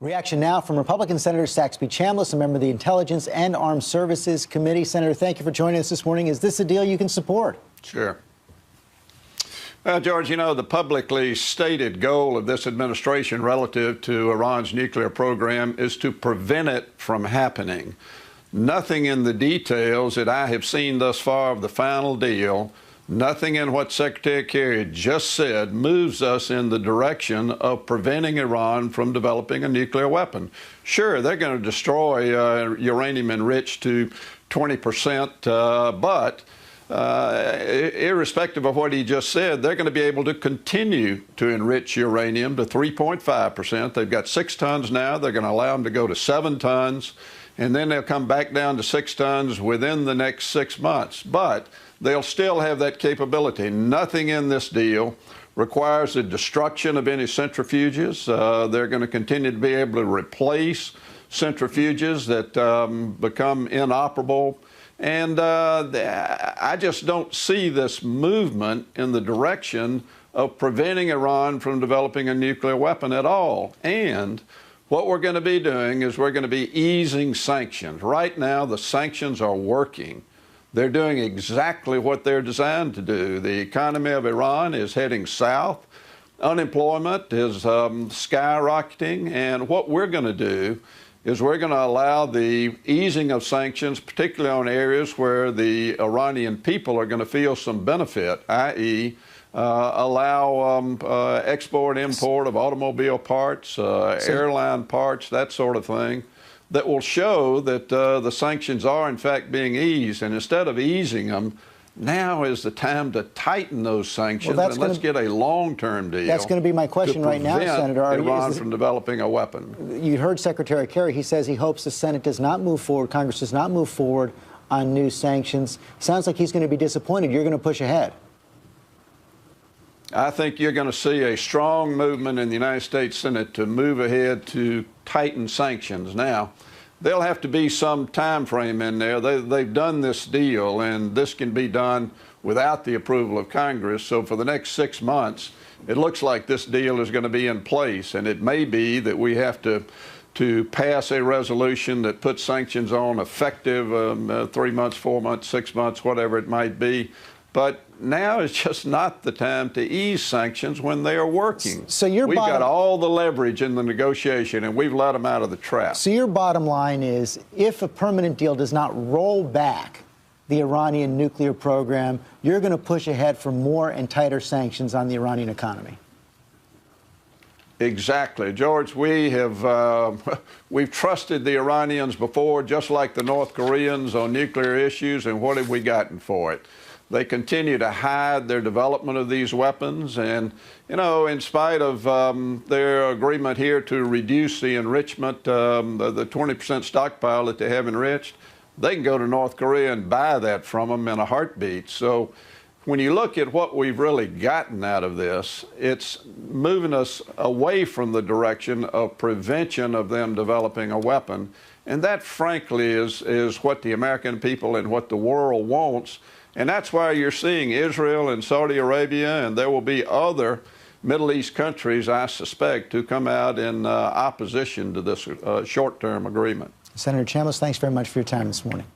Reaction now from Republican Senator Saxby Chambliss, a member of the Intelligence and Armed Services Committee. Senator, thank you for joining us this morning. Is this a deal you can support? Sure. Well, George, you know, the publicly stated goal of this administration relative to Iran's nuclear program is to prevent it from happening. Nothing in the details that I have seen thus far of the final deal, nothing in what Secretary Kerry just said moves us in the direction of preventing Iran from developing a nuclear weapon. Sure, they're going to destroy uranium enriched to 20%, but irrespective of what he just said, they're going to be able to continue to enrich uranium to 3.5%. They've got 6 tons now. They're going to allow them to go to 7 tons, and then they'll come back down to 6 tons within the next 6 months. But they'll still have that capability. Nothing in this deal requires the destruction of any centrifuges. They're going to continue to be able to replace centrifuges that become inoperable. And I just don't see this movement in the direction of preventing Iran from developing a nuclear weapon at all. And what we're going to be doing is we're going to be easing sanctions. Right now, the sanctions are working. They're doing exactly what they're designed to do. The economy of Iran is heading south. Unemployment is skyrocketing. And what we're going to do is we're going to allow the easing of sanctions, particularly on areas where the Iranian people are going to feel some benefit, i.e., allow export, import of automobile parts, airline parts, that sort of thing, that will show that the sanctions are, in fact, being eased. And instead of easing them, now is the time to tighten those sanctions, and let's get a long-term deal. That's going to be my question right now, Senator. Iran from developing a weapon. You heard Secretary Kerry. He says he hopes the Senate does not move forward, Congress does not move forward on new sanctions. Sounds like he's going to be disappointed. You're going to push ahead. I think you're going to see a strong movement in the United States Senate to move ahead to tighten sanctions. Now, there'll have to be some time frame in there. They've done this deal, and this can be done without the approval of Congress. So for the next 6 months, it looks like this deal is going to be in place, and it may be that we have to pass a resolution that puts sanctions on effective 3 months, 4 months, 6 months, whatever it might be. But now is just not the time to ease sanctions when they are working. So we've got all the leverage in the negotiation, and we've let them out of the trap. So your bottom line is, if a permanent deal does not roll back the Iranian nuclear program, you're going to push ahead for more and tighter sanctions on the Iranian economy. Exactly, George. We've trusted the Iranians before, just like the North Koreans, on nuclear issues, and what have we gotten for it? They continue to hide their development of these weapons, and, you know, in spite of their agreement here to reduce the enrichment, the 20% stockpile that they have enriched, they can go to North Korea and buy that from them in a heartbeat. So when you look at what we've really gotten out of this, it's moving us away from the direction of prevention of them developing a weapon. And that, frankly, is what the American people and what the world wants. And that's why you're seeing Israel and Saudi Arabia, and there will be other Middle East countries, I suspect, to come out in opposition to this short-term agreement. Senator Chambliss, thanks very much for your time this morning.